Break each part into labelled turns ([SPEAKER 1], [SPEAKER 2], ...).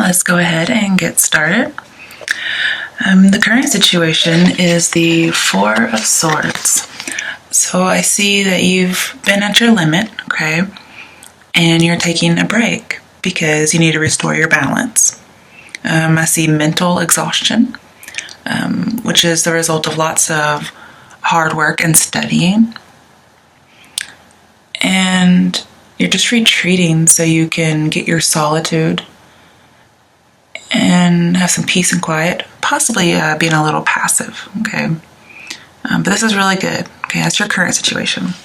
[SPEAKER 1] let's go ahead and get started. The current situation is the Four of Swords. So I see that you've been at your limit, okay? And you're taking a break because you need to restore your balance. I see mental exhaustion, which is the result of lots of hard work and studying. And you're just retreating so you can get your solitude and have some peace and quiet, possibly being a little passive, okay? But this is really good, okay? That's your current situation.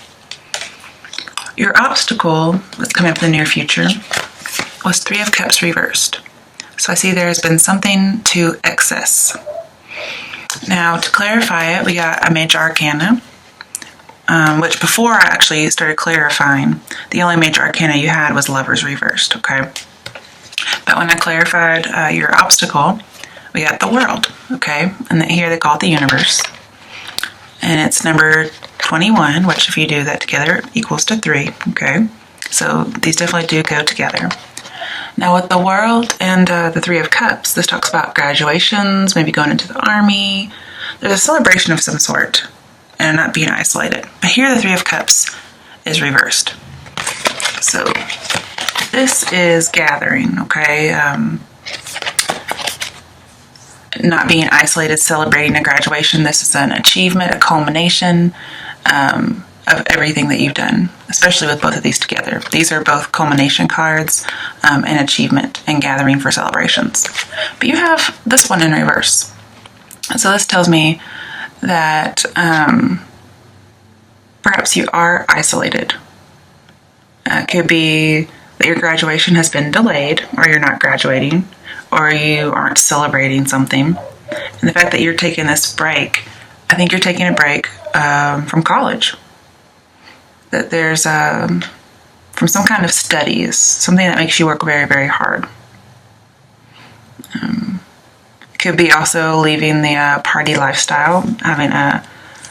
[SPEAKER 1] Your obstacle that's coming up in the near future was Three of Cups reversed. So I see there's been something to excess. Now, to clarify it, we got a major arcana, which before I actually started clarifying, the only major arcana you had was Lovers reversed, okay? But when I clarified your obstacle, we got the World, okay? And here they call it the universe. And it's number 21, which if you do that together equals to 3, okay? So these definitely do go together. Now with the World and the Three of Cups, this talks about graduations, maybe going into the army. There's a celebration of some sort and not being isolated. But here the Three of Cups is reversed. So this is gathering, okay? Not being isolated, celebrating a graduation. This is an achievement, a culmination of everything that you've done, especially with both of these together. These are both culmination cards and achievement and gathering for celebrations. But you have this one in reverse. So this tells me that perhaps you are isolated. It could be that your graduation has been delayed, or you're not graduating, or you aren't celebrating something. And the fact that you're taking this break, I think you're taking a break from college. That there's from some kind of studies, something that makes you work very, very hard. It could be also leaving the party lifestyle,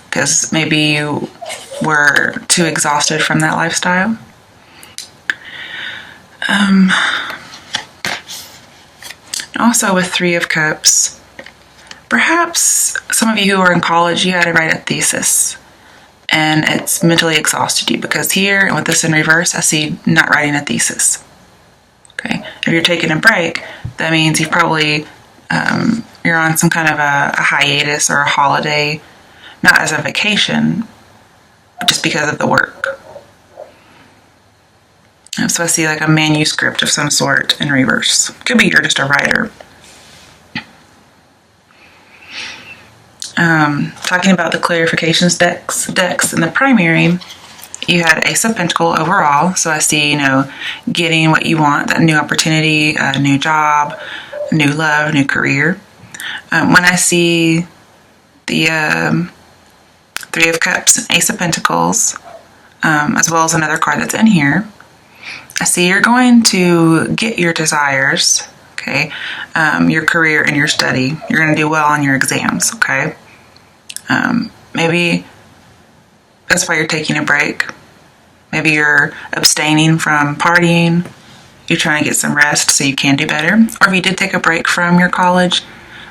[SPEAKER 1] because maybe you were too exhausted from that lifestyle. Also with Three of Cups, perhaps some of you who are in college, you had to write a thesis and it's mentally exhausted you, because here and with this in reverse, I see not writing a thesis. Okay, if you're taking a break, that means you've probably you're on some kind of a hiatus or a holiday, not as a vacation, but just because of the work. So I see like a manuscript of some sort in reverse. Could be you're just a writer. Talking about the clarifications decks in the primary, you had Ace of Pentacles overall. So I see, getting what you want, that new opportunity, a new job, new love, new career. When I see the Three of Cups and Ace of Pentacles, as well as another card that's in here, I see you're going to get your desires, okay? Your career and your study. You're going to do well on your exams, okay? Maybe that's why you're taking a break. Maybe you're abstaining from partying. You're trying to get some rest so you can do better. Or if you did take a break from your college,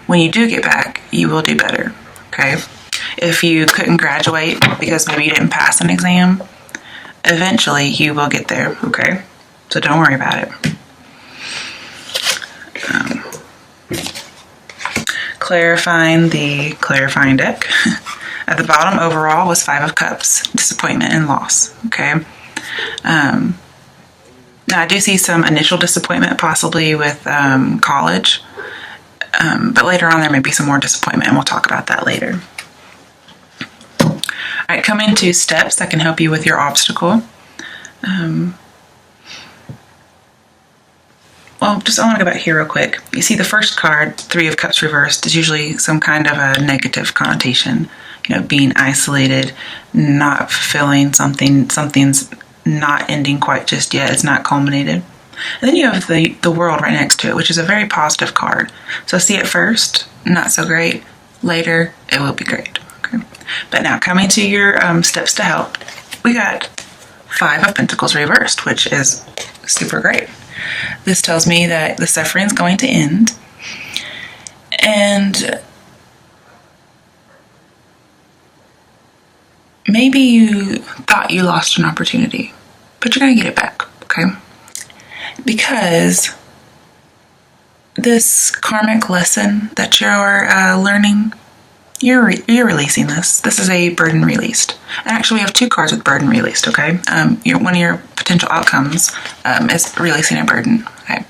[SPEAKER 1] when you do get back, you will do better, okay? If you couldn't graduate because maybe you didn't pass an exam, eventually you will get there, okay? So don't worry about it. Clarifying the clarifying deck. At the bottom overall was Five of Cups, disappointment and loss, okay? Now I do see some initial disappointment possibly with college, but later on there may be some more disappointment and we'll talk about that later. All right, coming to steps that can help you with your obstacle. I want to go back here real quick. You see the first card, Three of Cups reversed, is usually some kind of a negative connotation. Being isolated, not fulfilling something, something's not ending quite just yet, it's not culminated. And then you have the World right next to it, which is a very positive card. So see it first, not so great. Later, it will be great. Okay. But now coming to your steps to help, we got Five of Pentacles reversed, which is super great. This tells me that the suffering is going to end. And maybe you thought you lost an opportunity, but you're going to get it back, okay? Because this karmic lesson that you're learning, you're releasing this. This is a burden released. And actually, we have 2 cards with burden released, okay? One of your potential outcomes is releasing a burden, okay?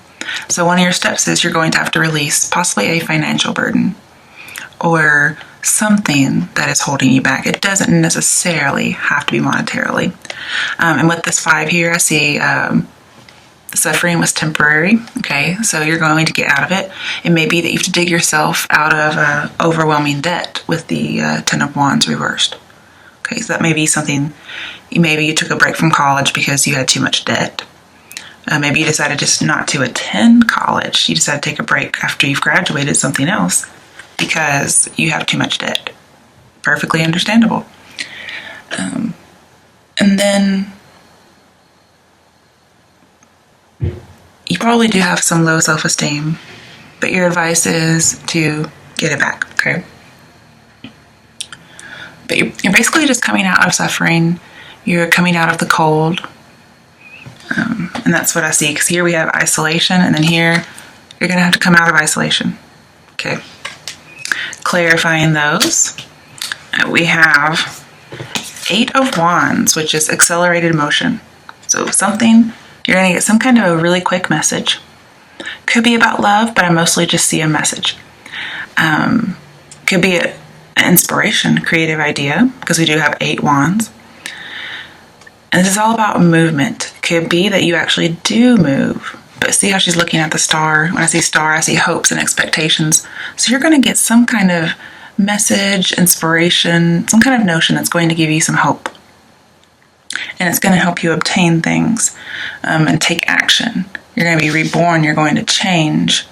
[SPEAKER 1] So one of your steps is you're going to have to release possibly a financial burden or something that is holding you back. It doesn't necessarily have to be monetarily. And with this 5 here, I see the suffering was temporary, okay? So you're going to get out of it. It may be that you have to dig yourself out of overwhelming debt with the 10 of Wands reversed. Okay, so that may be something, maybe you took a break from college because you had too much debt. Maybe you decided just not to attend college. You decided to take a break after you've graduated something else because you have too much debt. Perfectly understandable. And then you probably do have some low self-esteem, but your advice is to get it back, okay? But you're basically just coming out of suffering. You're coming out of the cold. And that's what I see, because here we have isolation, and then here you're going to have to come out of isolation, okay? Clarifying those, we have 8 of Wands, which is accelerated motion. So something, you're going to get some kind of a really quick message. Could be about love, but I mostly just see a message. Could be an inspiration, creative idea, because we do have 8 Wands. And this is all about movement. Could be that you actually do move. But see how she's looking at the star? When I see star, I see hopes and expectations. So you're going to get some kind of message, inspiration, some kind of notion that's going to give you some hope. And it's going to help you obtain things and take action. You're going to be reborn. You're going to change.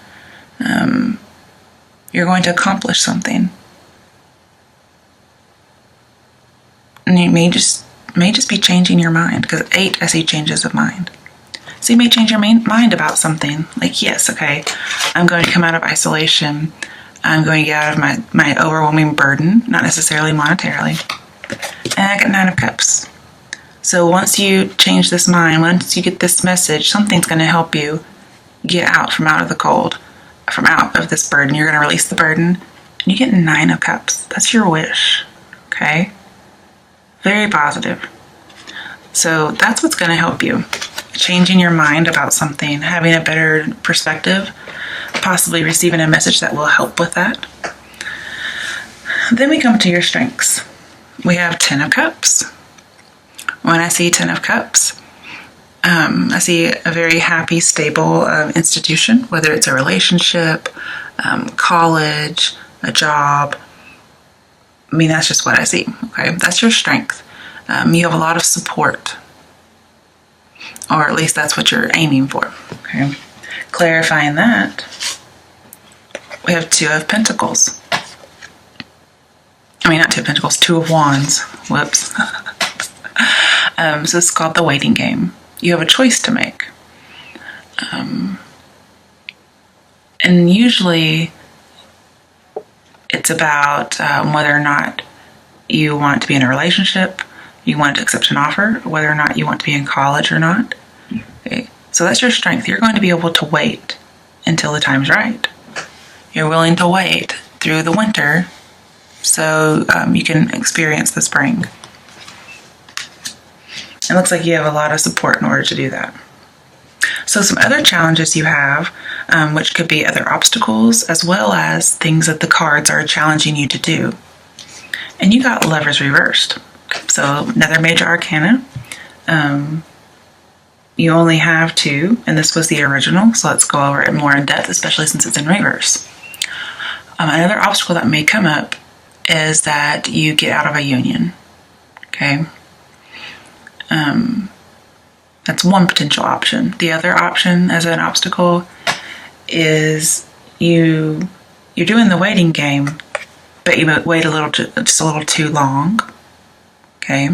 [SPEAKER 1] You're going to accomplish something. And you may just be changing your mind, because 8, I see changes of mind. So you may change your mind about something. Like, yes, okay, I'm going to come out of isolation. I'm going to get out of my overwhelming burden, not necessarily monetarily. And I get 9 of Cups. So once you change this mind, once you get this message, something's going to help you get out of the cold, from out of this burden. You're going to release the burden, and you get 9 of Cups. That's your wish, okay? Very positive. So that's what's going to help you. Changing your mind about something, having a better perspective, possibly receiving a message that will help with that. Then we come to your strengths. We have 10 of Cups. When I see 10 of Cups, I see a very happy, stable institution, whether it's a relationship, college, a job. I mean, that's just what I see, okay? That's your strength. You have a lot of support, or at least that's what you're aiming for, okay? Clarifying that, we have 2 of Pentacles. I mean, not 2 of Pentacles, 2 of Wands. Whoops. So it's called the waiting game. You have a choice to make. And usually it's about whether or not you want to be in a relationship, you want to accept an offer, whether or not you want to be in college or not. Okay. So that's your strength. You're going to be able to wait until the time's right. You're willing to wait through the winter so you can experience the spring. It looks like you have a lot of support in order to do that. So some other challenges you have, which could be other obstacles, as well as things that the cards are challenging you to do. And you got Lovers reversed. So another major arcana. You only have 2, and this was the original, so let's go over it more in depth, especially since it's in reverse. Another obstacle that may come up is that you get out of a union. Okay? That's one potential option. The other option as an obstacle is you're doing the waiting game, but you wait just a little too long. Okay?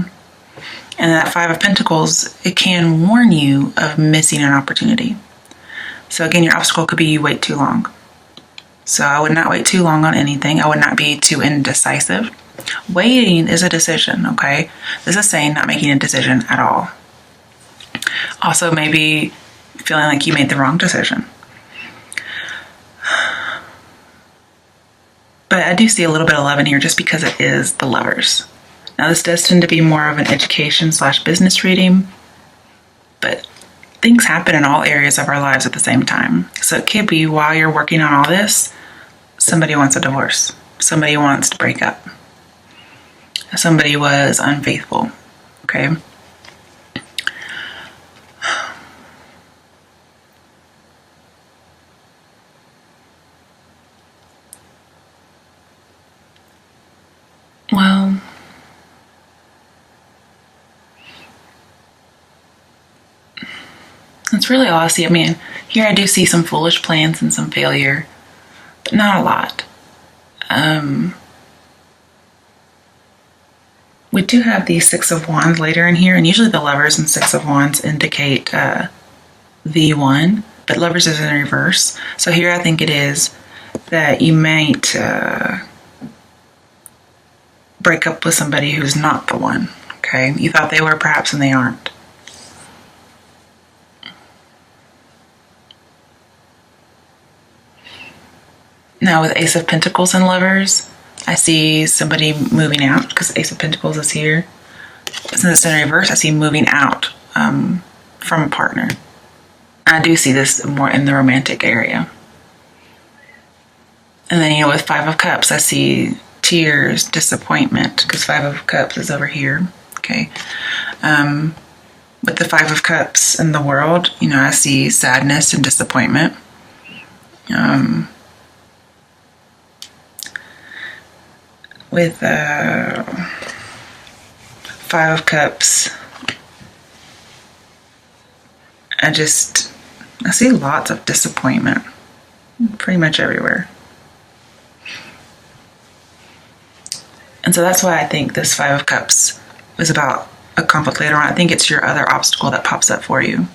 [SPEAKER 1] And that 5 of Pentacles, it can warn you of missing an opportunity. So again, your obstacle could be you wait too long. So I would not wait too long on anything. I would not be too indecisive. Waiting is a decision, okay? This is saying not making a decision at all. Also, maybe feeling like you made the wrong decision. But I do see a little bit of love in here just because it is the Lovers. Now, this does tend to be more of an education/business reading, but things happen in all areas of our lives at the same time. So it could be while you're working on all this, somebody wants a divorce. Somebody wants to break up. Somebody was unfaithful, okay? Well, that's really all I see. I mean, here I do see some foolish plans and some failure, but not a lot. We do have the Six of Wands later in here, and usually the Lovers and Six of Wands indicate the one, but Lovers is in reverse. So here I think it is that you might break up with somebody who's not the one, okay? You thought they were perhaps and they aren't. Now with Ace of Pentacles and Lovers, I see somebody moving out because Ace of Pentacles is here. Since it's in reverse, I see moving out from a partner. I do see this more in the romantic area. And then, with Five of Cups, I see tears, disappointment, because Five of Cups is over here, okay? With the Five of Cups in the world, I see sadness and disappointment. With Five of Cups, I see lots of disappointment pretty much everywhere. And so that's why I think this Five of Cups is about a conflict later on. I think it's your other obstacle that pops up for you.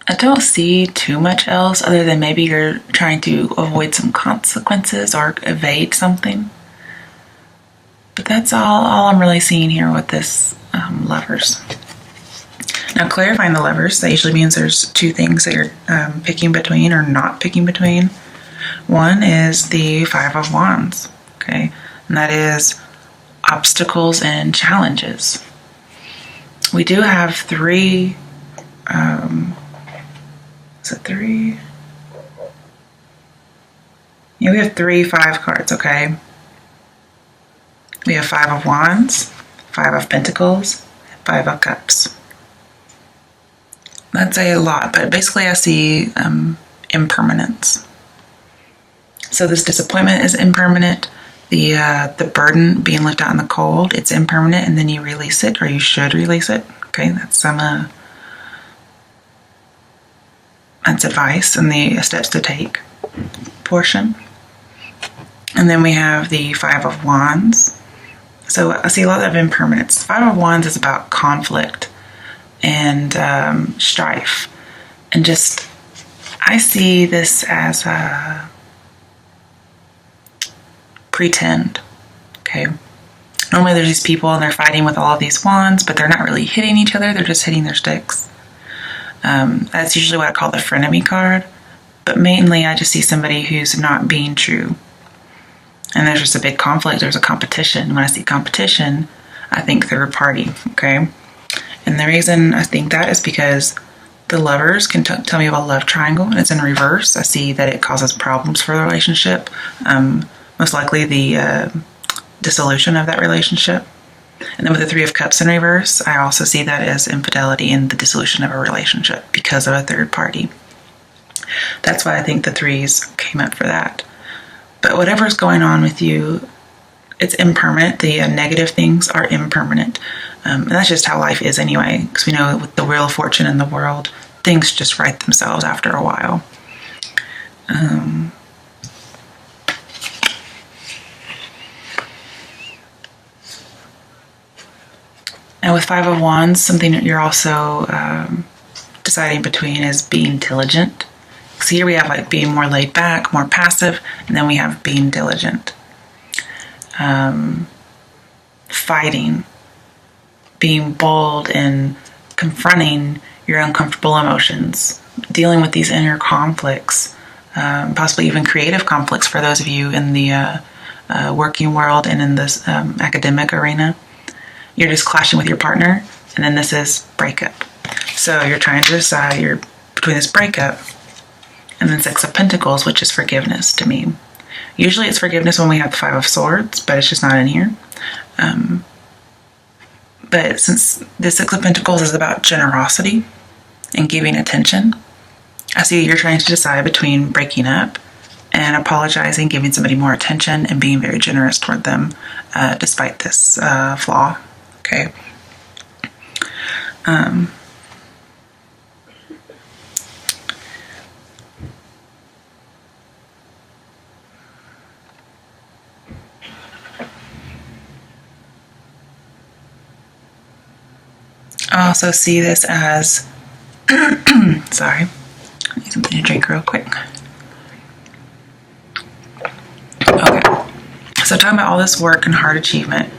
[SPEAKER 1] I don't see too much else other than maybe you're trying to avoid some consequences or evade something. But that's all I'm really seeing here with this Lovers. Now, clarifying the Lovers, that usually means there's two things that you're picking between or not picking between. One is the Five of Wands, okay? And that is obstacles and challenges. We do have three, is it three? Yeah, we have 3 5 cards, okay? We have Five of Wands, Five of Pentacles, Five of Cups. That's a lot, but basically I see impermanence. So this disappointment is impermanent. The burden being left out in the cold, it's impermanent, and then you release it, or you should release it. Okay, that's some that's advice and the steps to take portion. And then we have the Five of Wands. So I see a lot of impermanence. Five of Wands is about conflict and strife, and just I see this as a pretend, okay? Normally there's these people and they're fighting with all of these wands, but they're not really hitting each other, they're just hitting their sticks. That's usually what I call the frenemy card, but mainly I just see somebody who's not being true. And there's just a big conflict, there's a competition. When I see competition, I think third party, okay? And the reason I think that is because the Lovers can tell me about a love triangle, and it's in reverse. I see that it causes problems for the relationship. Most likely the dissolution of that relationship. And then with the Three of Cups in reverse, I also see that as infidelity and the dissolution of a relationship because of a third party. That's why I think the threes came up for that. But whatever's going on with you, it's impermanent. The negative things are impermanent. And that's just how life is anyway, because we know with the Wheel of Fortune in the world, things just right themselves after a while. And with Five of Wands, something that you're also deciding between is being diligent. So here we have like being more laid back, more passive, and then we have being diligent. Fighting, being bold and confronting your uncomfortable emotions, dealing with these inner conflicts, possibly even creative conflicts for those of you in the working world and in this academic arena. You're just clashing with your partner, and then this is breakup. So you're trying to decide you're between this breakup and then Six of Pentacles, which is forgiveness to me. Usually it's forgiveness when we have the Five of Swords, but it's just not in here. But since the Six of Pentacles is about generosity and giving attention, I see you're trying to decide between breaking up and apologizing, giving somebody more attention, and being very generous toward them despite this flaw. Okay. I also see this as, sorry, I need something to drink real quick. Okay, so talking about all this work and hard achievement,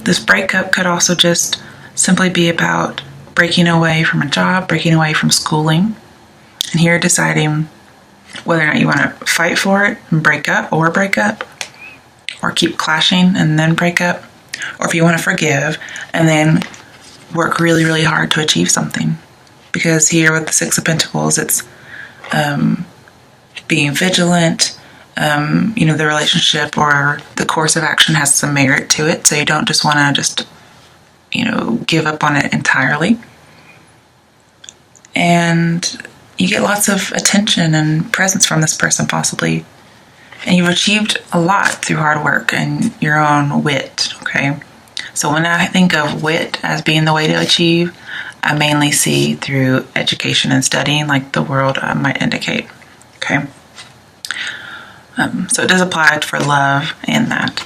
[SPEAKER 1] this breakup could also just simply be about breaking away from a job, breaking away from schooling, and here deciding whether or not you want to fight for it and break up, or keep clashing and then break up, or if you want to forgive and then work really, really hard to achieve something. Because here with the Six of Pentacles, it's being vigilant. The relationship or the course of action has some merit to it, so you don't just want to just give up on it entirely. And you get lots of attention and presence from this person possibly, and you've achieved a lot through hard work and your own wit. Okay, so when I think of wit as being the way to achieve, I mainly see through education and studying, like the world might indicate. Okay. So it does apply for love and that.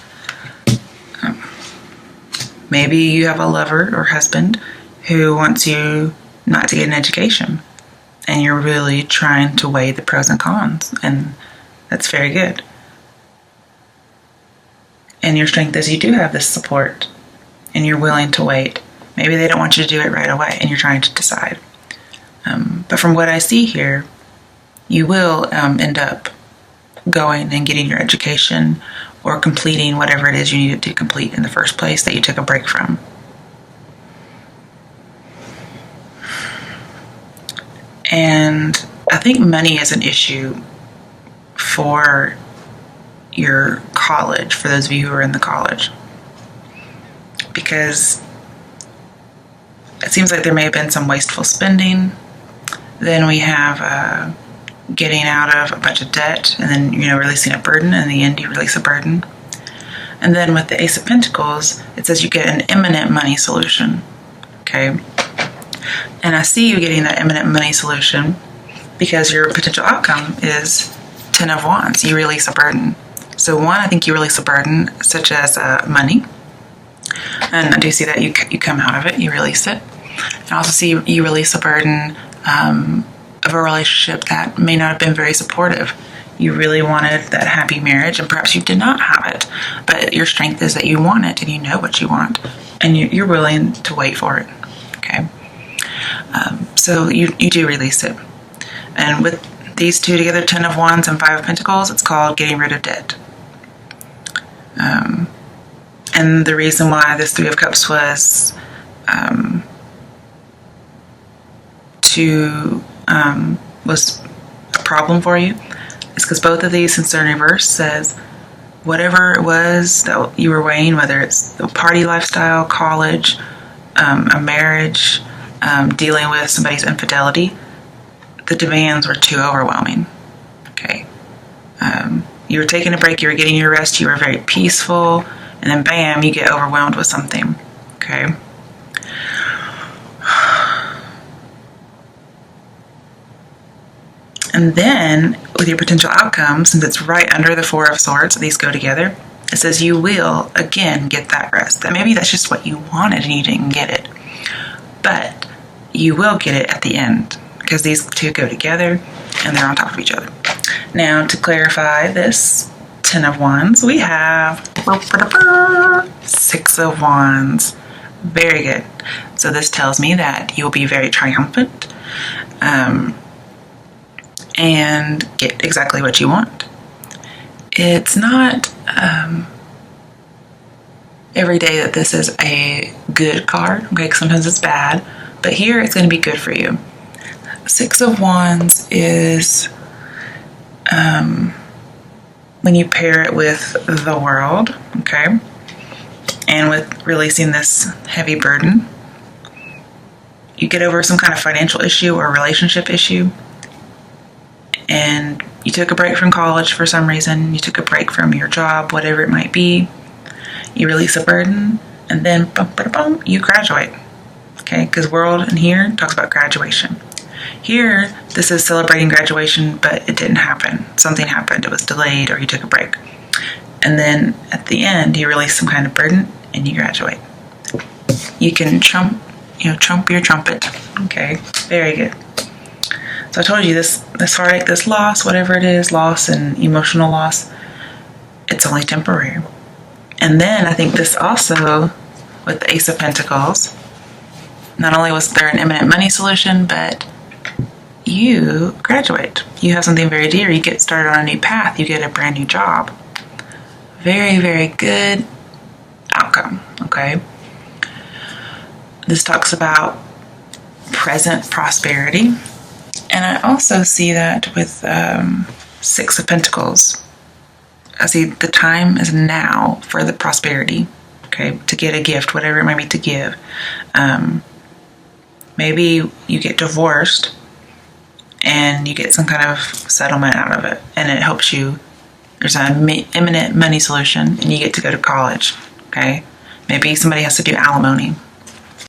[SPEAKER 1] Maybe you have a lover or husband who wants you not to get an education, and you're really trying to weigh the pros and cons, and that's very good. And your strength is you do have this support, and you're willing to wait. Maybe they don't want you to do it right away, and you're trying to decide. But from what I see here, you will end up going and getting your education or completing whatever it is you needed to complete in the first place that you took a break from. And I think money is an issue for your college, for those of you who are in the college, because it seems like there may have been some wasteful spending. Then we have getting out of a bunch of debt, and then releasing a burden. In the end, you release a burden. And then with the Ace of Pentacles, it says you get an imminent money solution. Okay, and I see you getting that imminent money solution because your potential outcome is Ten of Wands. You release a burden. So one, I think you release a burden such as money, and I do see that you come out of it, you release it. And I also see you release a burden of a relationship that may not have been very supportive. You really wanted that happy marriage, and perhaps you did not have it, but your strength is that you want it, and you know what you want, and you're willing to wait for it. Okay, so you do release it. And with these two together, Ten of Wands and Five of Pentacles, it's called getting rid of debt. And the reason why this Three of Cups was was a problem for you is because both of these, since they're in reverse, says whatever it was that you were weighing, whether it's a party lifestyle, college, a marriage, dealing with somebody's infidelity, the demands were too overwhelming. Okay. You were taking a break, you were getting your rest, you were very peaceful, and then bam, you get overwhelmed with something, okay? And then with your potential outcomes, since it's right under the Four of Swords, these go together, it says you will, again, get that rest. That maybe that's just what you wanted and you didn't get it. But you will get it at the end because these two go together and they're on top of each other. Now, to clarify this 10 of Wands, we have 6 of Wands. Very good. So this tells me that you'll be very triumphant and get exactly what you want. It's not every day that this is a good card, okay? 'Cause sometimes it's bad, but here it's going to be good for you. 6 of Wands is when you pair it with the World, okay? And with releasing this heavy burden, you get over some kind of financial issue or relationship issue, and you took a break from college for some reason, you took a break from your job, whatever it might be, you release a burden, and then bum, bum, bum, you graduate, okay? Because World in here talks about graduation. Here, this is celebrating graduation, but it didn't happen. Something happened, it was delayed, or you took a break. And then at the end, you release some kind of burden, and you graduate. You can trump your trumpet, okay? Very good. So I told you this heartache, this loss, whatever it is, loss and emotional loss, it's only temporary. And then I think this also, with the Ace of Pentacles, not only was there an imminent money solution, but you graduate. You have something very dear. You get started on a new path. You get a brand new job. Very, very good outcome, okay? This talks about present prosperity. And I also see that with 6 of Pentacles. I see the time is now for the prosperity, okay? To get a gift, whatever it might be to give. Maybe you get divorced and you get some kind of settlement out of it, and it helps you. There's an imminent money solution, and you get to go to college, okay? Maybe somebody has to do alimony,